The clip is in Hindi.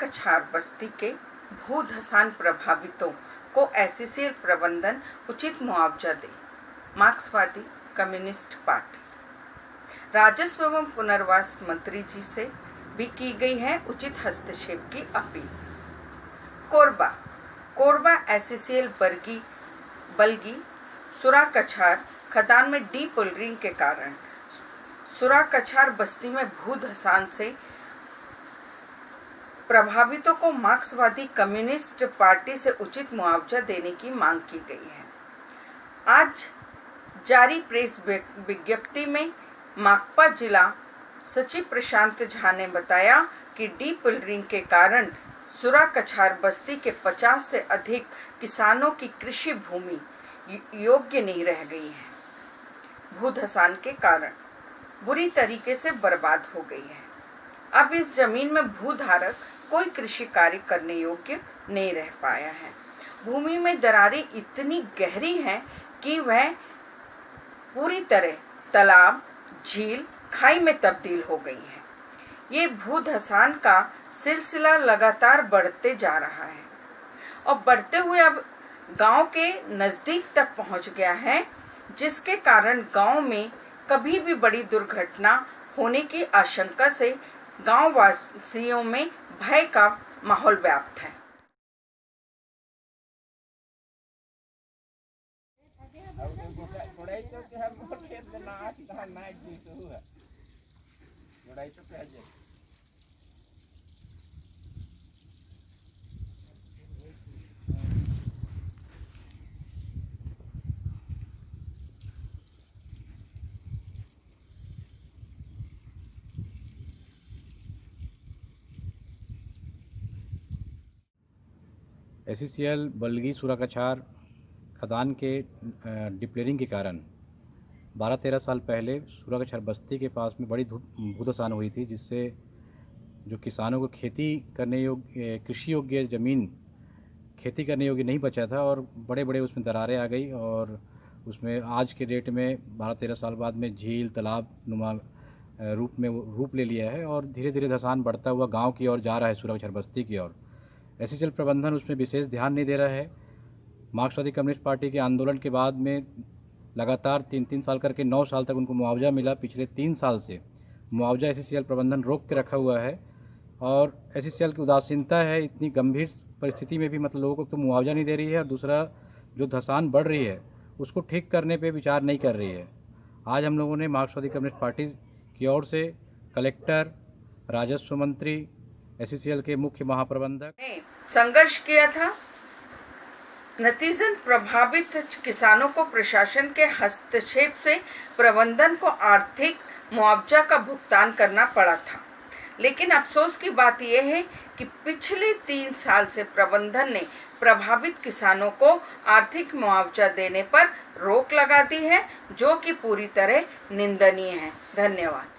कछार बस्ती के भू धसान प्रभावितों को एससीएल प्रबंधन उचित मुआवजा दे। मार्क्सवादी कम्युनिस्ट पार्टी। राजस्व एवं पुनर्वास मंत्री जी से भी की गई है उचित हस्तक्षेप की अपील। कोरबा एससीएल बलगी सुरा कछार खदान में डीपिलरिंग के कारण सुरा कछार बस्ती में भू धसान से प्रभावितों को मार्क्सवादी कम्युनिस्ट पार्टी से उचित मुआवजा देने की मांग की गई है। आज जारी प्रेस विज्ञप्ति में माकपा जिला सचिव प्रशांत झा ने बताया कि डीपिलरिंग के कारण सुरा कछार बस्ती के 50 से अधिक किसानों की कृषि भूमि योग्य नहीं रह गई है। भूधसान के कारण बुरी तरीके से बर्बाद हो गई है। अब इस जमीन में भूधारक कोई कृषि कार्य करने योग्य नहीं रह पाया है। भूमि में दरारें इतनी गहरी हैं कि वह पूरी तरह तालाब, झील, खाई में तब्दील हो गई है। ये भूधसान का सिलसिला लगातार बढ़ते जा रहा है और बढ़ते हुए अब गांव के नजदीक तक पहुंच गया है, जिसके कारण गांव में कभी भी बड़ी दुर्घटना होने की आशंका से गांव वासियों में भय का माहौल व्याप्त है। एससीएल बलगी सुरा कछार खदान के डिप्लेरिंग के कारण 12-13 साल पहले सुरा कछार बस्ती के पास में बड़ी भूधसान हुई थी, जिससे जो किसानों को खेती करने योग्य, कृषि योग्य ज़मीन खेती करने योग्य नहीं बचा था और बड़े बड़े उसमें दरारें आ गई और उसमें आज के डेट में 12-13 साल बाद में झील, तालाब नुमा रूप ले लिया है और धीरे धीरे धसान बढ़ता हुआ गाँव की ओर जा रहा है, सुरा कछार बस्ती की ओर। एससीएल प्रबंधन उसमें विशेष ध्यान नहीं दे रहा है। मार्क्सवादी कम्युनिस्ट पार्टी के आंदोलन के बाद में लगातार 3-3 साल करके 9 साल तक उनको मुआवजा मिला। पिछले 3 साल से मुआवजा एससीएल प्रबंधन रोक के रखा हुआ है और एससीएल की उदासीनता है। इतनी गंभीर परिस्थिति में भी मतलब लोगों को तो मुआवजा नहीं दे रही है और दूसरा जो धसान बढ़ रही है उसको ठीक करने पर विचार नहीं कर रही है। आज हम लोगों ने मार्क्सवादी कम्युनिस्ट पार्टी की ओर से कलेक्टर, राजस्व मंत्री, एससीएल के मुख्य महाप्रबंधक ने संघर्ष किया था। नतीजन प्रभावित किसानों को प्रशासन के हस्तक्षेप से प्रबंधन को आर्थिक मुआवजा का भुगतान करना पड़ा था। लेकिन अफसोस की बात यह है कि पिछले 3 साल से प्रबंधन ने प्रभावित किसानों को आर्थिक मुआवजा देने पर रोक लगा दी है, जो कि पूरी तरह निंदनीय है। धन्यवाद।